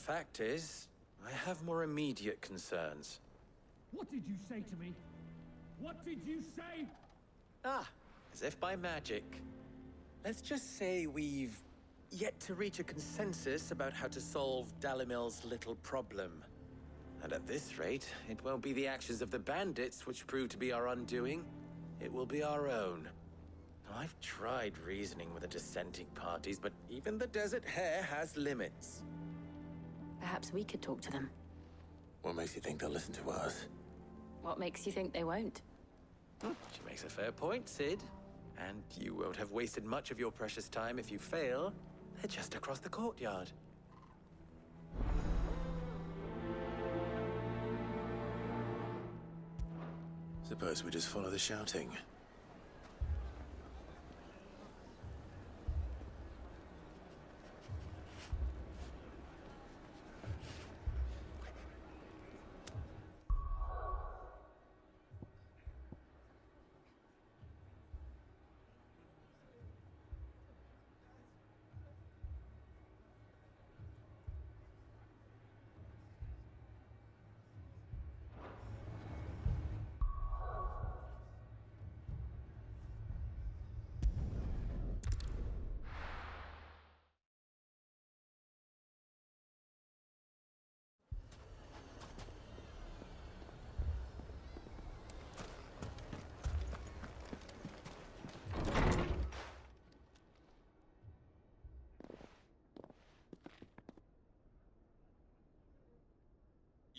fact is, I have more immediate concerns. What did you say to me? What did you say? Ah, as if by magic. Let's just say we've yet to reach a consensus about how to solve Dalimil's little problem. And at this rate, it won't be the actions of the bandits which prove to be our undoing. It will be our own. Now, I've tried reasoning with the dissenting parties, but even the Desert Hare has limits. Perhaps we could talk to them. What makes you think they'll listen to us? What makes you think they won't? She makes a fair point, Cid. And you won't have wasted much of your precious time if you fail. They're just across the courtyard. Suppose we just follow the shouting.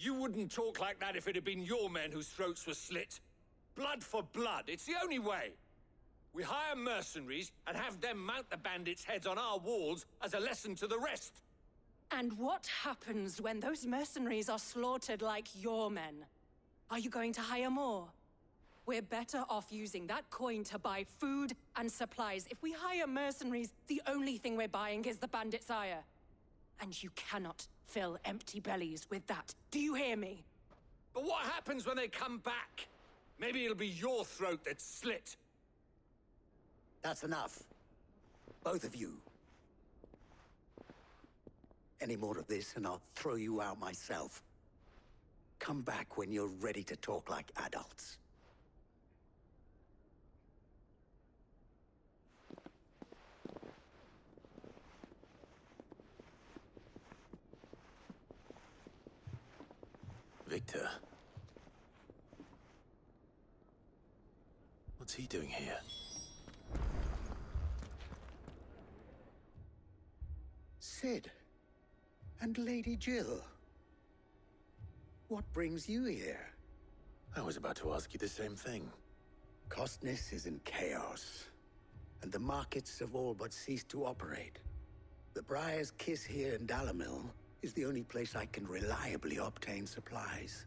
You wouldn't talk like that if it had been your men whose throats were slit. Blood for blood, it's the only way. We hire mercenaries and have them mount the bandits' heads on our walls as a lesson to the rest. And what happens when those mercenaries are slaughtered like your men? Are you going to hire more? We're better off using that coin to buy food and supplies. If we hire mercenaries, the only thing we're buying is the bandits' ire. And you cannot fill empty bellies with that. Do you hear me? But what happens when they come back? Maybe it'll be your throat that's slit. That's enough. Both of you. Any more of this and I'll throw you out myself. Come back when you're ready to talk like adults. Victor. What's he doing here? Cid. And Lady Jill. What brings you here? I was about to ask you the same thing. Costness is in chaos, and the markets have all but ceased to operate. The Briar's Kiss here in Dalimil is the only place I can reliably obtain supplies.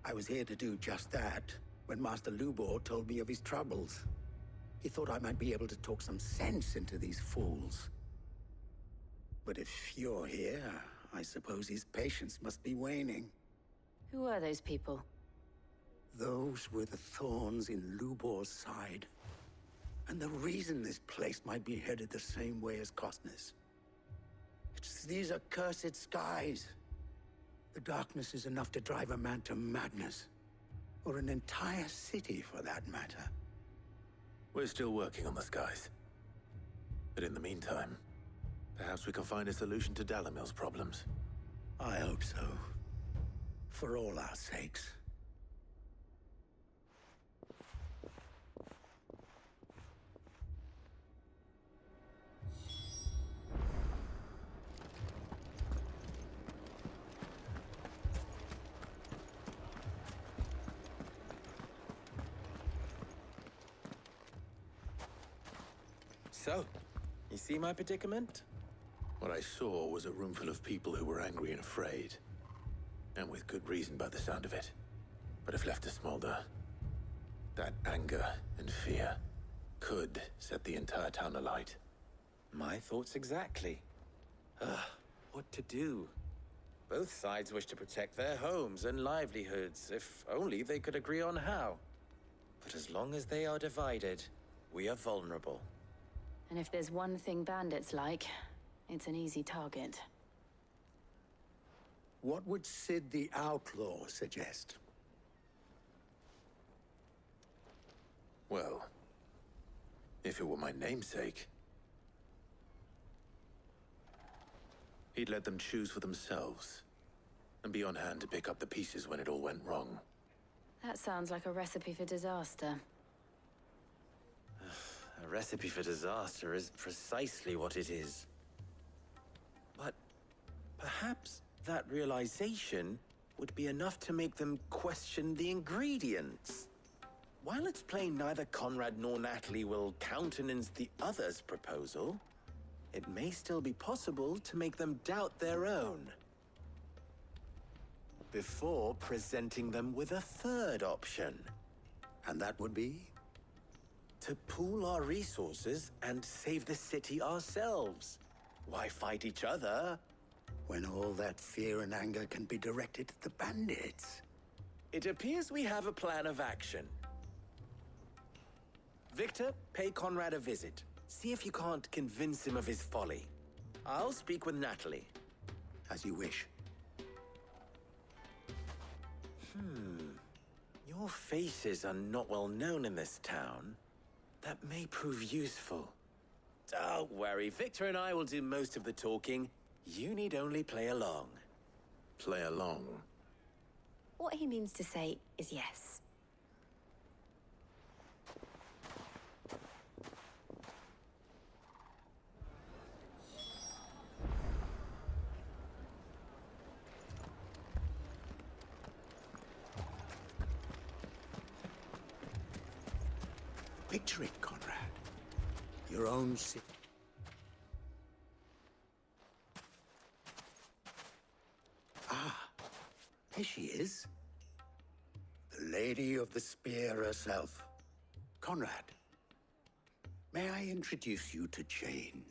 I was here to do just that when Master Lubor told me of his troubles. He thought I might be able to talk some sense into these fools. But if you're here, I suppose his patience must be waning. Who are those people? Those were the thorns in Lubor's side. And the reason this place might be headed the same way as Costness. It's these accursed skies. The darkness is enough to drive a man to madness. Or an entire city, for that matter. We're still working on the skies. But in the meantime, perhaps we can find a solution to Dalimil's problems. I hope so. For all our sakes. So, you see my predicament? What I saw was a room full of people who were angry and afraid. And with good reason by the sound of it. But if left to smolder, that anger and fear could set the entire town alight. My thoughts exactly. What to do? Both sides wish to protect their homes and livelihoods, if only they could agree on how. But as long as they are divided, we are vulnerable. And if there's one thing bandits like, it's an easy target. What would Sid the Outlaw suggest? Well, if it were my namesake, he'd let them choose for themselves and be on hand to pick up the pieces when it all went wrong. That sounds like a recipe for disaster. A recipe for disaster is precisely what it is. But perhaps that realization would be enough to make them question the ingredients. While it's plain neither Conrad nor Natalie will countenance the other's proposal, it may still be possible to make them doubt their own. Before presenting them with a third option. And that would be? To pool our resources and save the city ourselves. Why fight each other? When all that fear and anger can be directed at the bandits. It appears we have a plan of action. Victor, pay Conrad a visit. See if you can't convince him of his folly. I'll speak with Natalie. As you wish. Your faces are not well known in this town. That may prove useful. Don't worry, Victor and I will do most of the talking. You need only play along. Play along. What he means to say is yes. Picture it, Conrad. Your own city. Ah, here she is. The Lady of the Spear herself. Conrad, may I introduce you to Jane,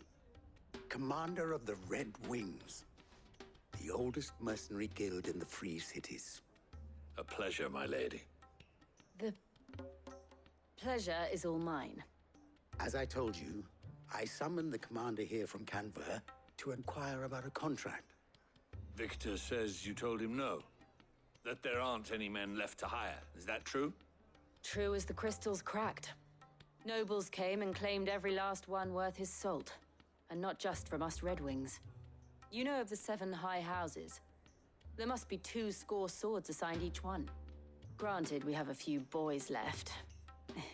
commander of the Red Wings, the oldest mercenary guild in the Free Cities. A pleasure, my lady. The pleasure is all mine. As I told you, I summoned the commander here from Canver to inquire about a contract. Victor says you told him no. That there aren't any men left to hire. Is that true? True as the crystals cracked. Nobles came and claimed every last one worth his salt. And not just from us Red Wings. You know of the 7 high houses. There must be 2 swords assigned each one. Granted, we have a few boys left.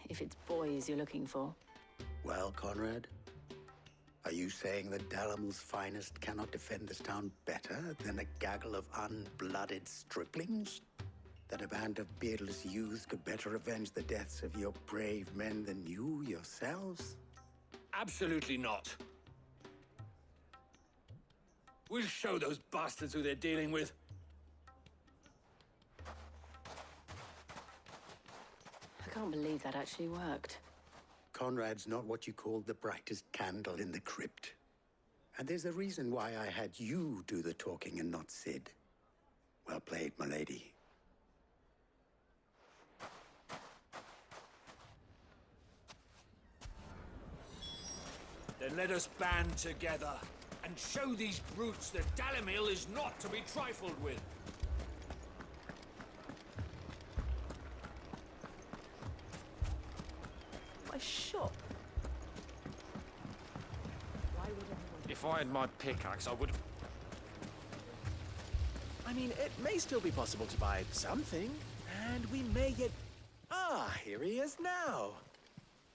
If it's boys you're looking for. Well, Conrad, are you saying that Dalamil's finest cannot defend this town better than a gaggle of unblooded striplings? That a band of beardless youths could better avenge the deaths of your brave men than you yourselves? Absolutely not. We'll show those bastards who they're dealing with. I can't believe that actually worked. Conrad's not what you call the brightest candle in the crypt. And there's a reason why I had you do the talking and not Sid. Well played, my lady. Then let us band together and show these brutes that Dalimil is not to be trifled with. My shop. If I had my pickaxe, I would... I mean, it may still be possible to buy something, and we may yet... Ah, here he is now.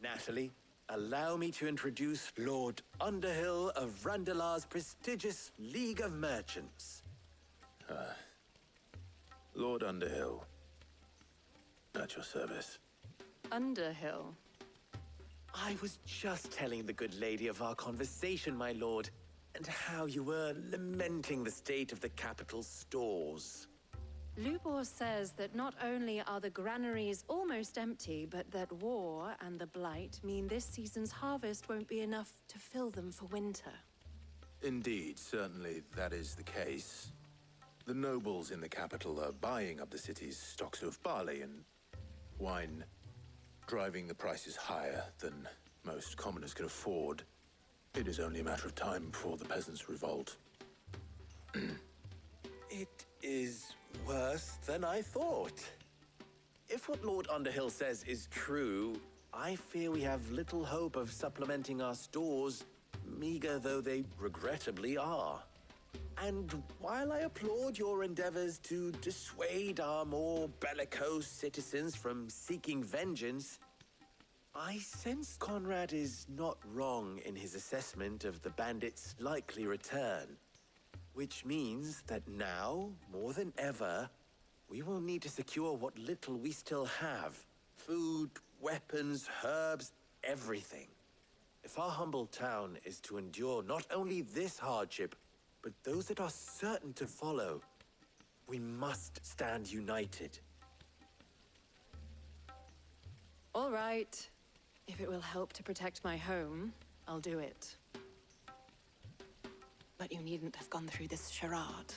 Natalie, allow me to introduce Lord Underhill of Randalar's prestigious League of Merchants. Lord Underhill. At your service. Underhill. I was just telling the good lady of our conversation, my lord, and how you were lamenting the state of the capital's stores. Lubor says that not only are the granaries almost empty, but that war and the Blight mean this season's harvest won't be enough to fill them for winter. Indeed, certainly that is the case. The nobles in the capital are buying up the city's stocks of barley and wine, driving the prices higher than most commoners can afford. It is only a matter of time before the peasants revolt. It worse than I thought. If what Lord Underhill says is true, I fear we have little hope of supplementing our stores, meager though they regrettably are. And while I applaud your endeavors to dissuade our more bellicose citizens from seeking vengeance, I sense Conrad is not wrong in his assessment of the bandits' likely return. Which means that now, more than ever, we will need to secure what little we still have. Food, weapons, herbs, everything. If our humble town is to endure not only this hardship, but those that are certain to follow, we must stand united. All right. If it will help to protect my home, I'll do it. But you needn't have gone through this charade.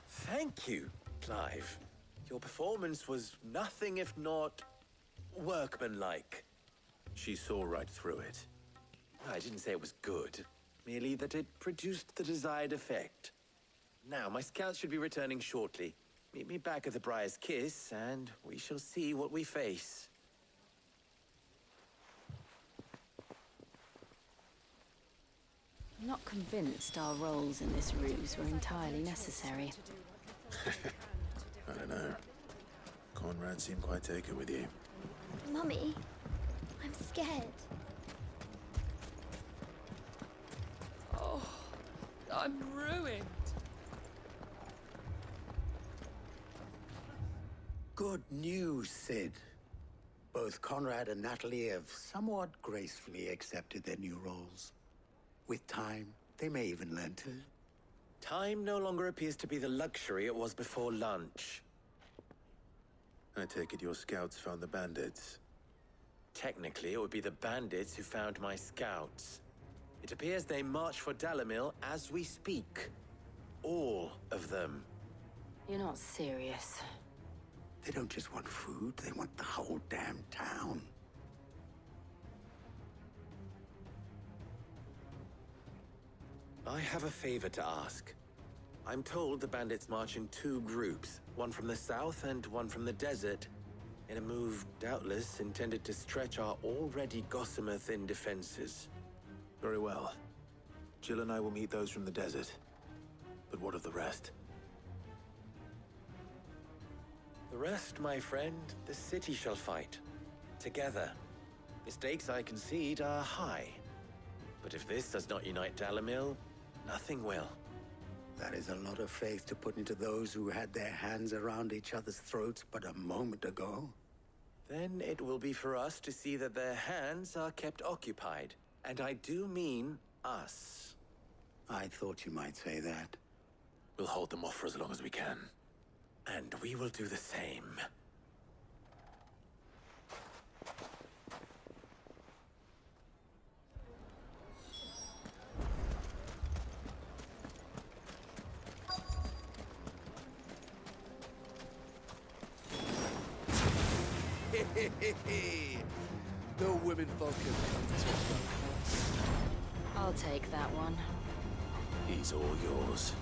Thank you, Clive. Your performance was nothing if not workmanlike. She saw right through it. I didn't say it was good, merely that it produced the desired effect. Now, my scouts should be returning shortly. Meet me back at the Briar's Kiss, and we shall see what we face. I'm not convinced our roles in this ruse were entirely necessary. I don't know. Conrad seemed quite taken with you. Mummy, I'm scared. Oh, I'm ruined. Good news, Sid. Both Conrad and Natalie have somewhat gracefully accepted their new roles. With time, they may even learn to. Time no longer appears to be the luxury it was before lunch. I take it your scouts found the bandits. Technically, it would be the bandits who found my scouts. It appears they march for Dalimil as we speak. All of them. You're not serious. They don't just want food, they want the whole damn town. I have a favor to ask. I'm told the bandits march in two groups, one from the south and one from the desert, in a move doubtless intended to stretch our already gossamer-thin defenses. Very well. Jill and I will meet those from the desert. But what of the rest? The rest, my friend, the city shall fight. Together. The stakes, I concede, are high. But if this does not unite Dalimil, nothing will. That is a lot of faith to put into those who had their hands around each other's throats but a moment ago. Then it will be for us to see that their hands are kept occupied. And I do mean us. I thought you might say that. We'll hold them off for as long as we can. And we will do the same. The women folk have come to. I'll take that one. He's all yours.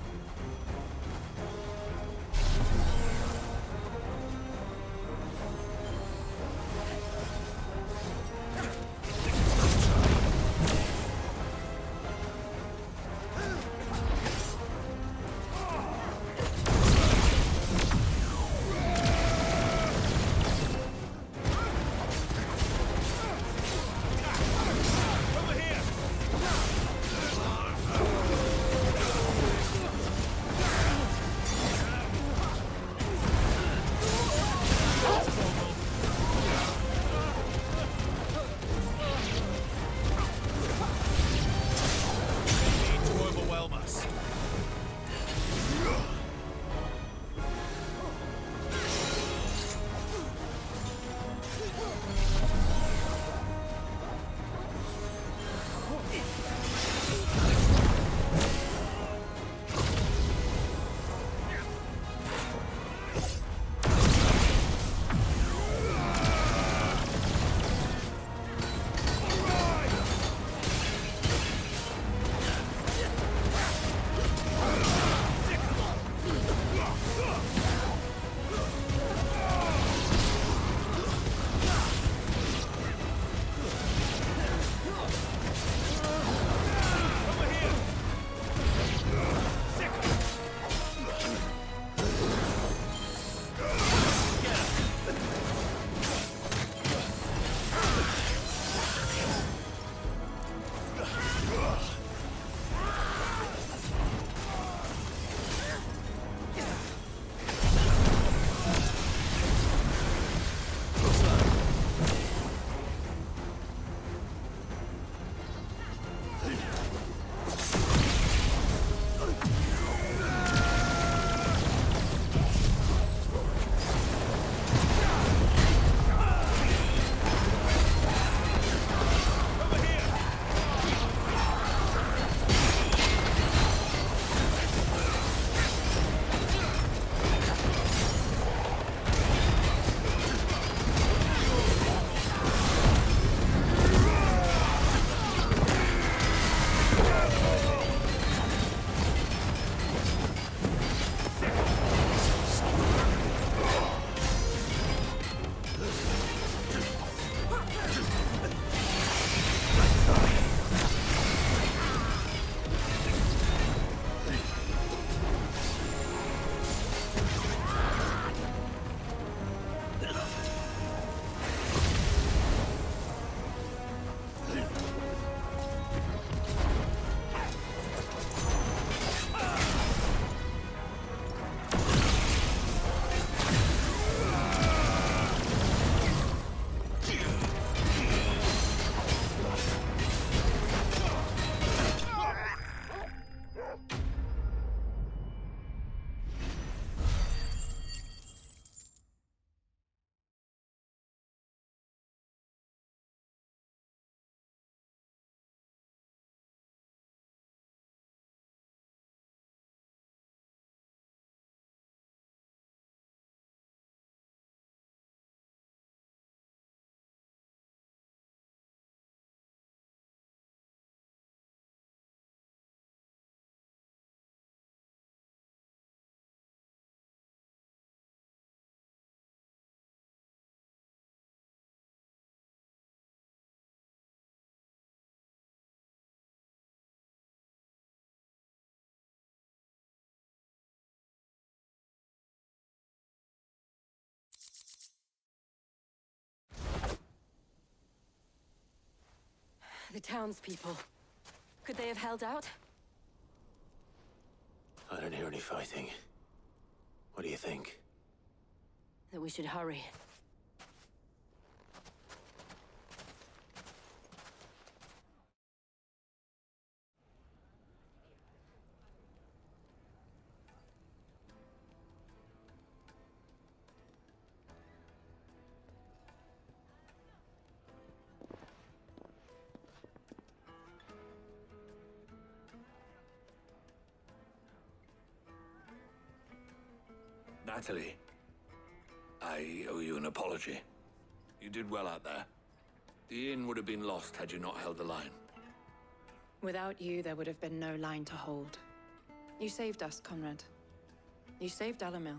The townspeople. Could they have held out? I don't hear any fighting. What do you think? That we should hurry. Natalie, I owe you an apology. You did well out there. The inn would have been lost had you not held the line. Without you, there would have been no line to hold. You saved us, Conrad. You saved Dalimil.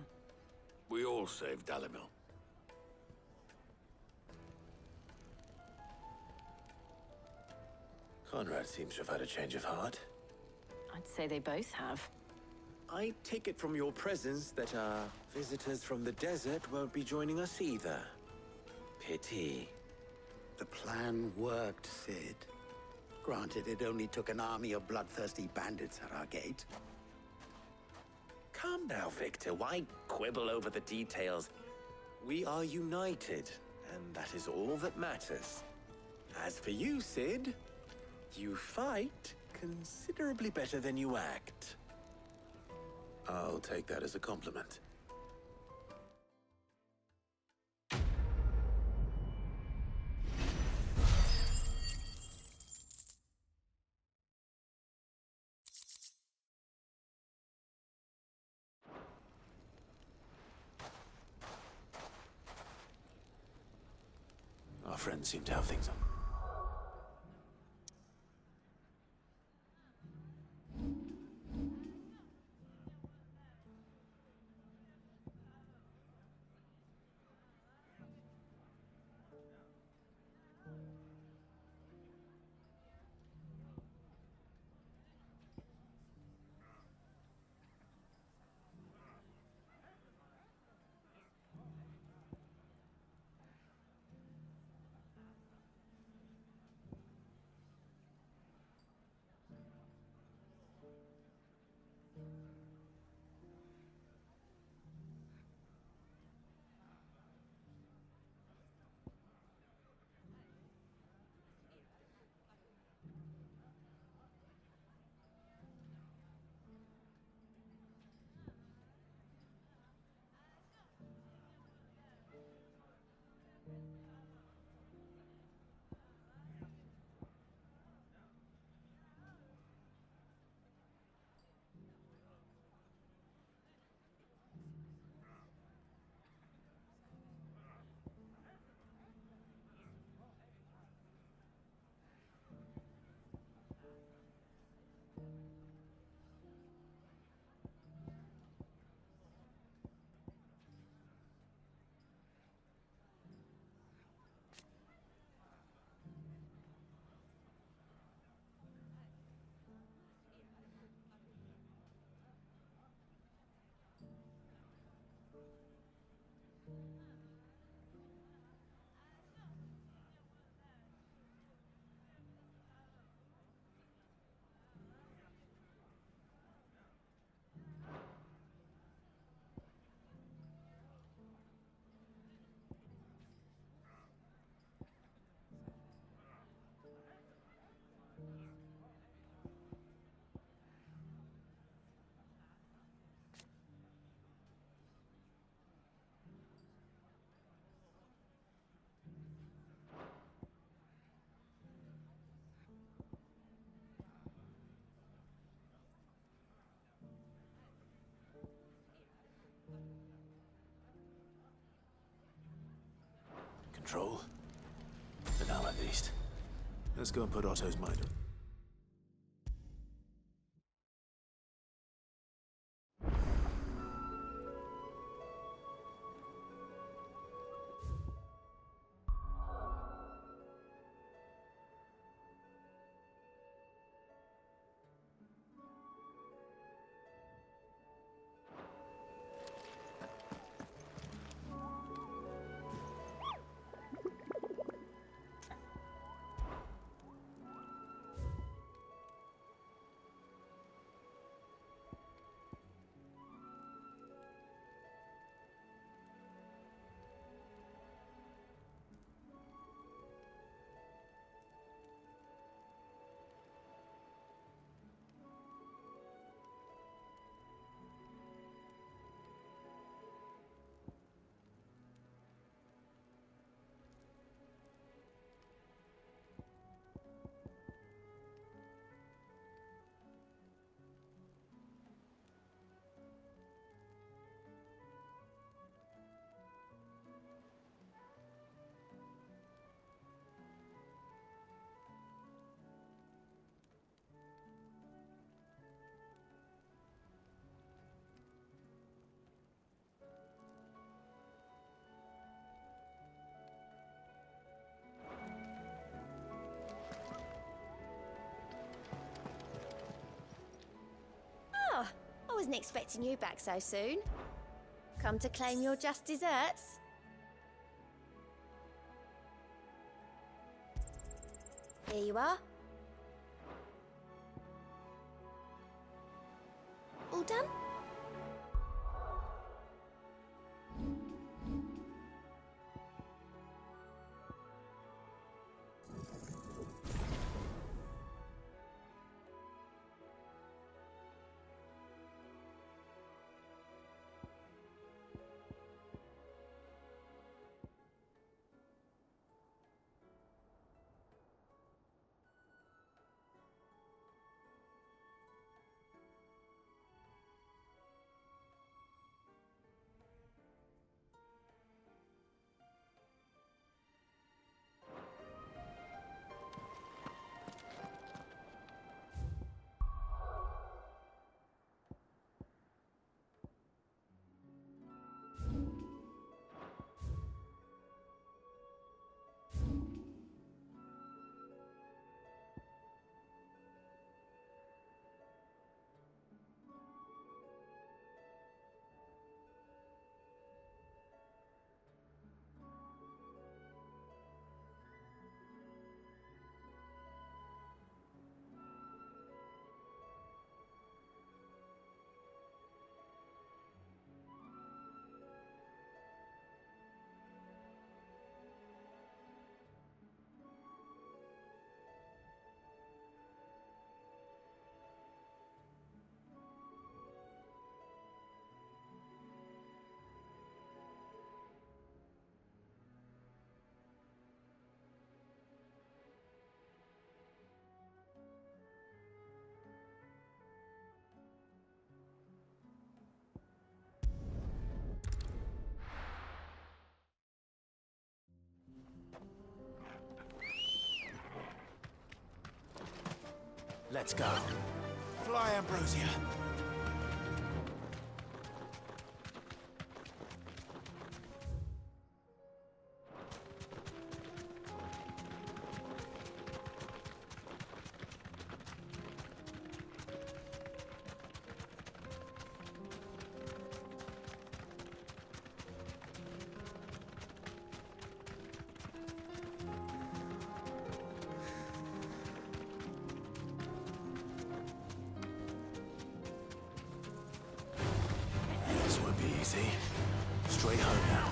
We all saved Dalimil. Conrad seems to have had a change of heart. I'd say they both have. I take it from your presence that our visitors from the desert won't be joining us either. Pity. The plan worked, Sid. Granted, it only took an army of bloodthirsty bandits at our gate. Calm now, Victor. Why quibble over the details? We are united, and that is all that matters. As for you, Sid, you fight considerably better than you act. I'll take that as a compliment. Our friends seem to have things on. Control? For now, at least. Let's go and put Otto's mind on. wasn't expecting you back so soon. Come to claim your just desserts? Here you are. All done? Let's go. Fly, Ambrosia. Straight home now.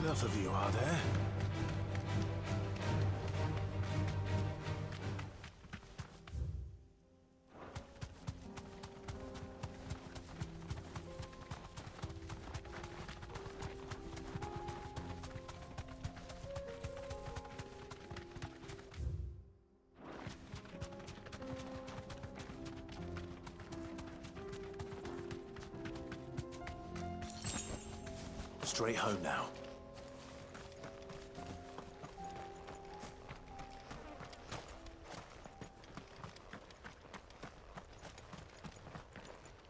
enough of you, are there? Straight home now.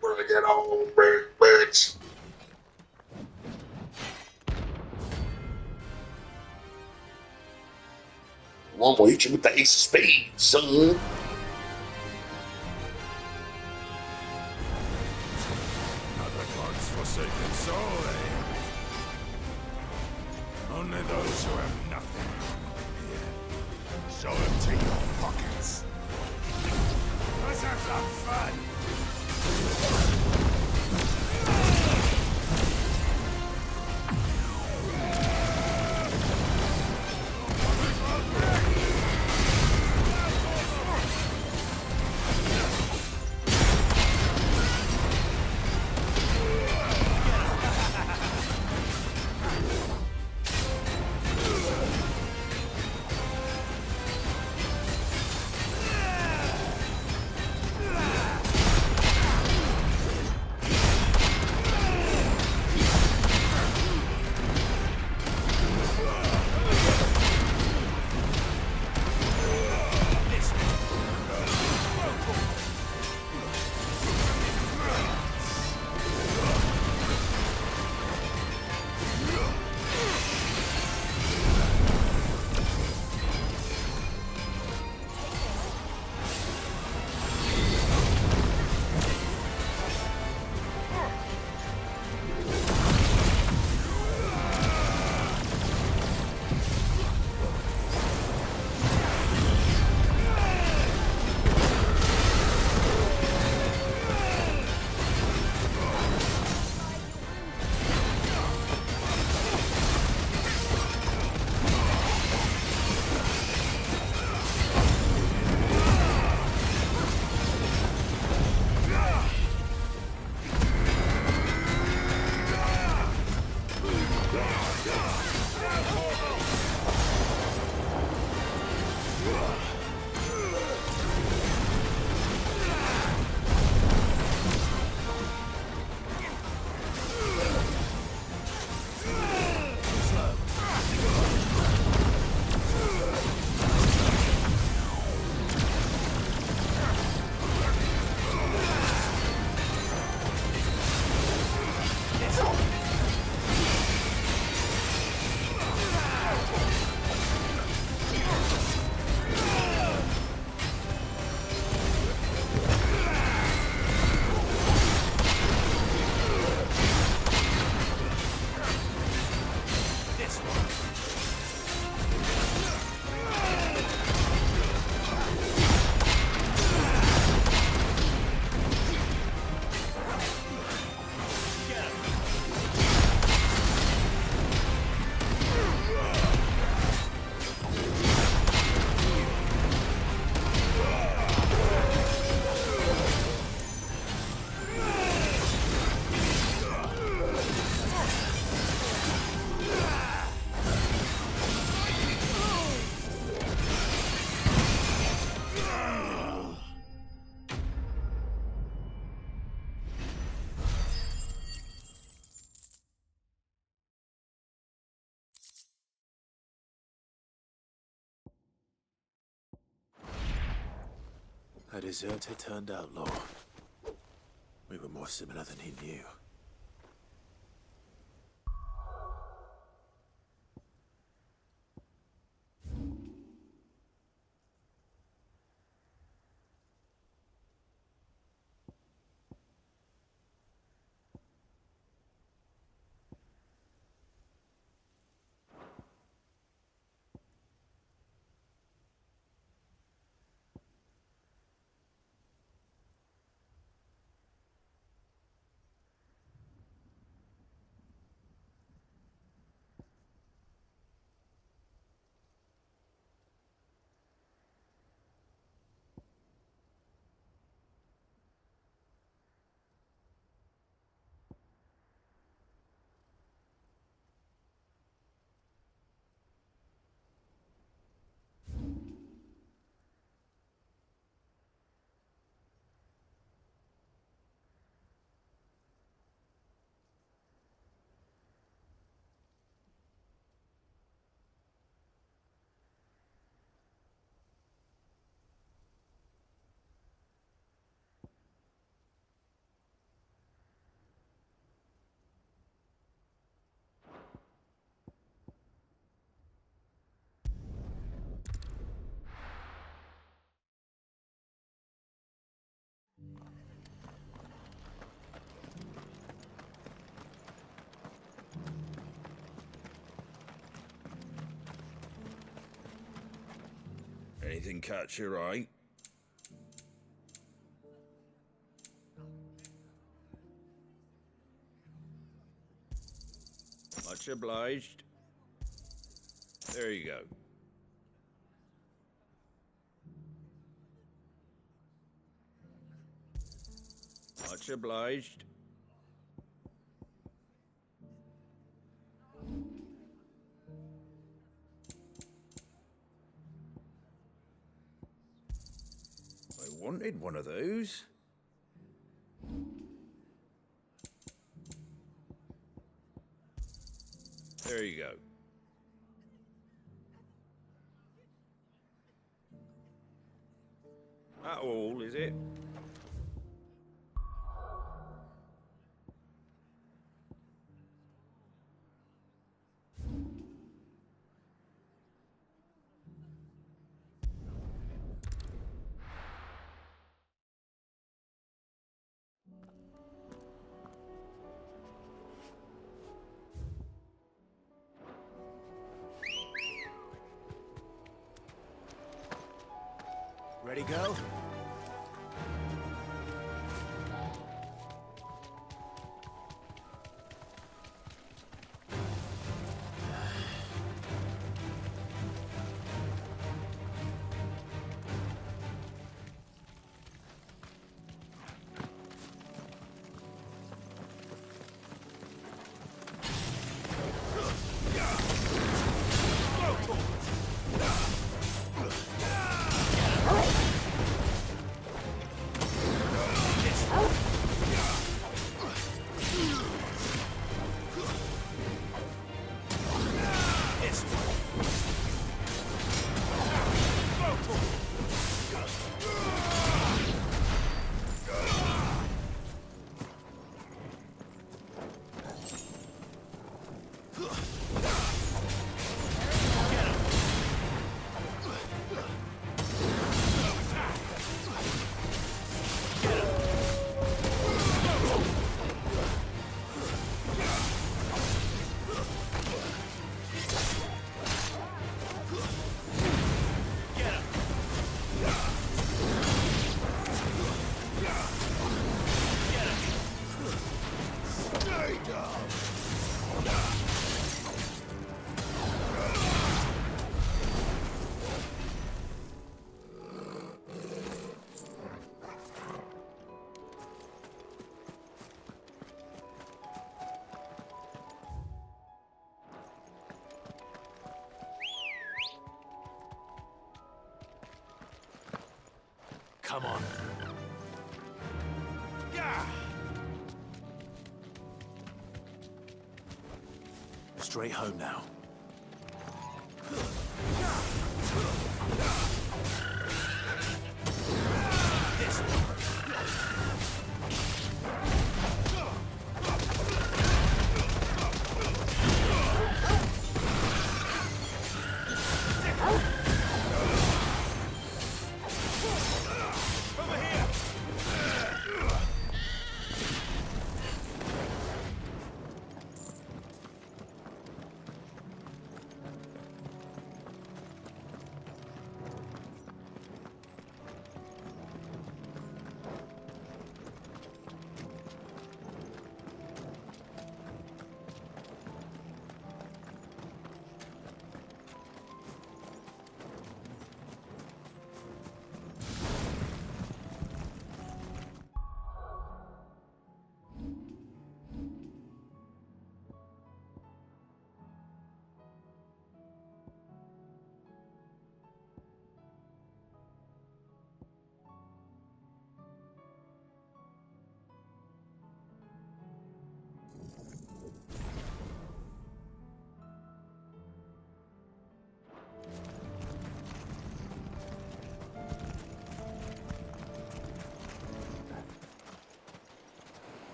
Bring it on, big bitch! One will hit you with the ace of spades, son. Other gods forsaken soul, eh? Only those who have nothing. Here. Show empty your pockets. Let's have some fun. A deserter turned outlaw. We were more similar than he knew. Anything catch your eye? Much obliged. There you go. Much obliged. I wanted one of those. There you go. That all, is it? Ready, go? Come on. Yeah. Straight home now. This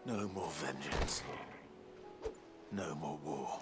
No more vengeance. No more war.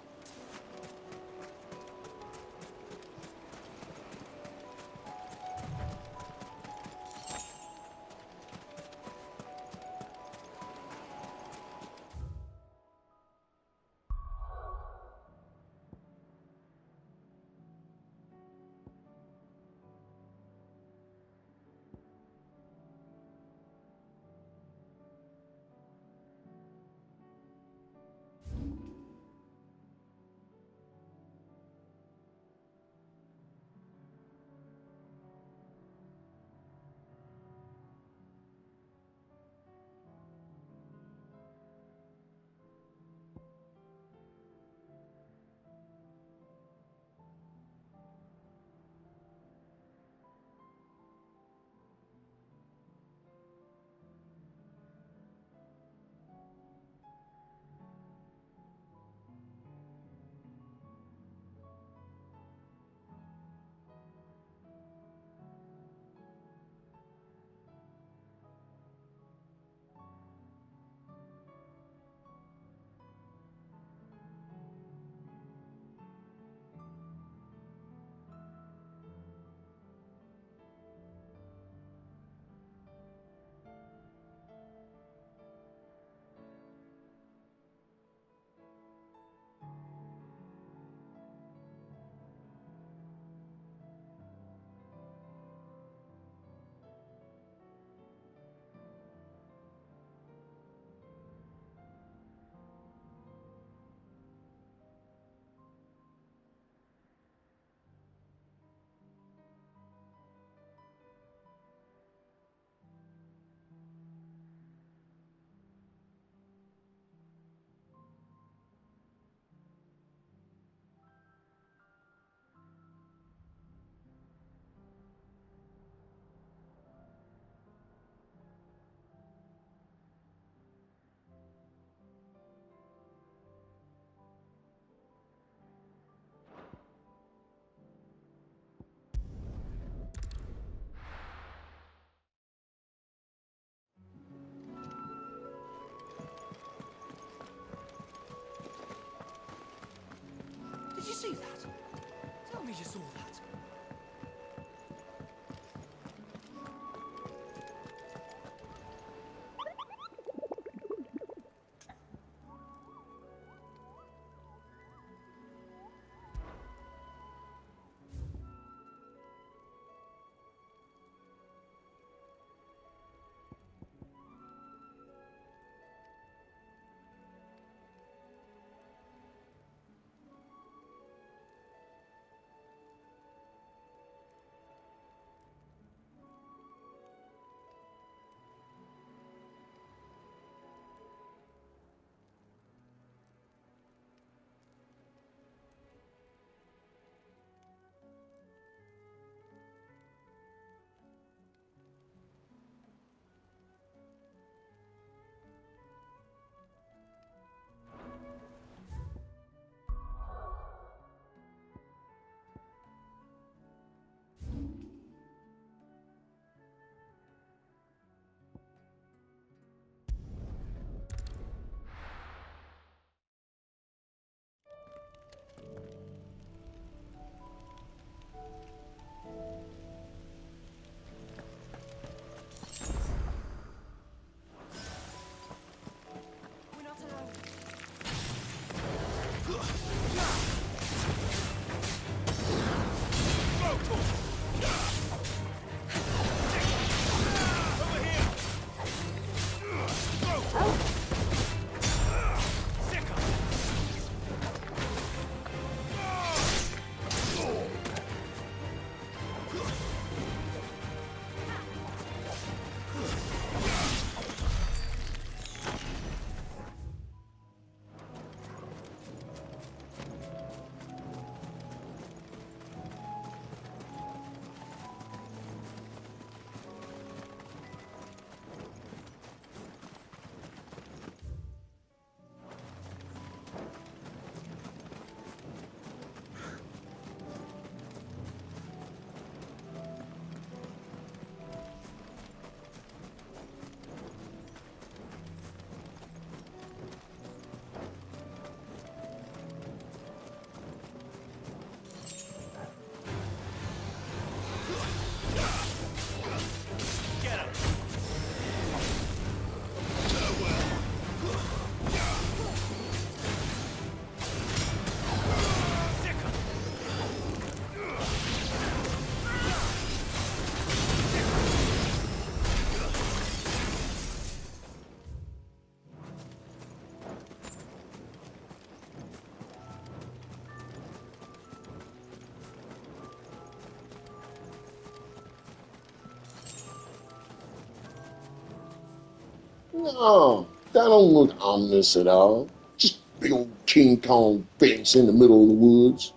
No, that don't look ominous at all. Just big old King Kong fence in the middle of the woods.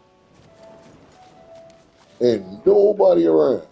And nobody around.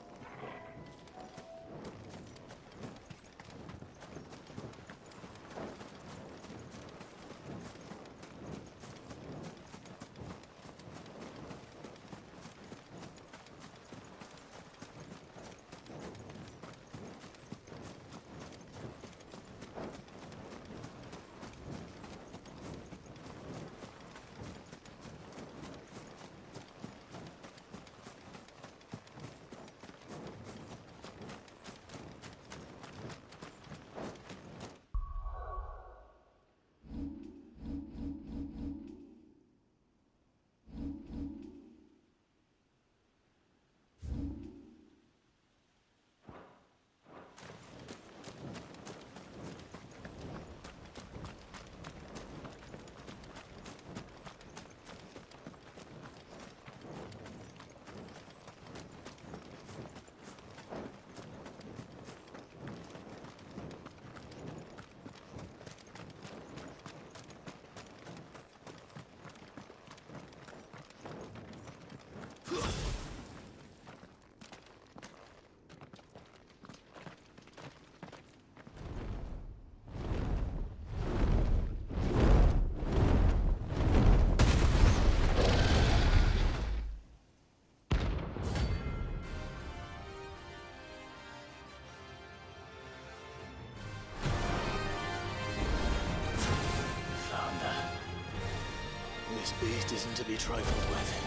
This beast isn't to be trifled with.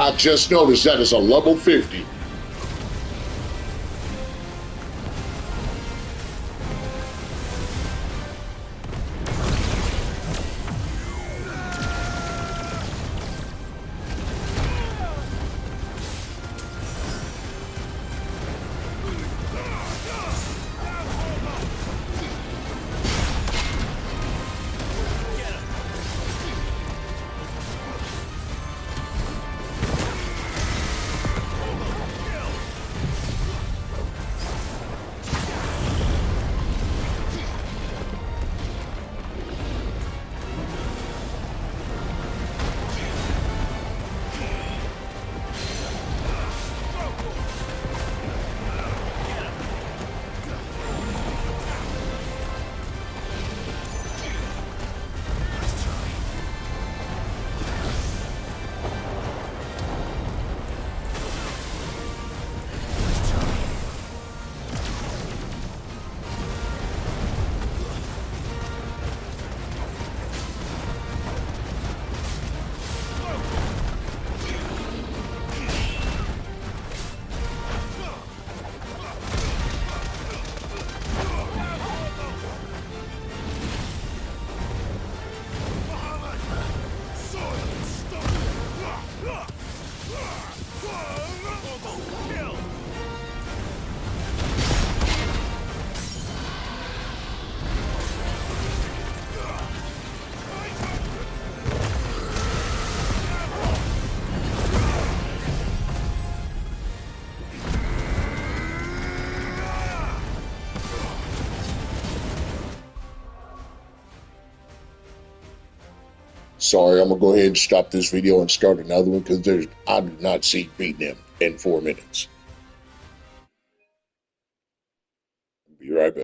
I just noticed that is a level 50. Sorry, I'm gonna go ahead and stop this video and start another one because I do not see beating him in 4 minutes.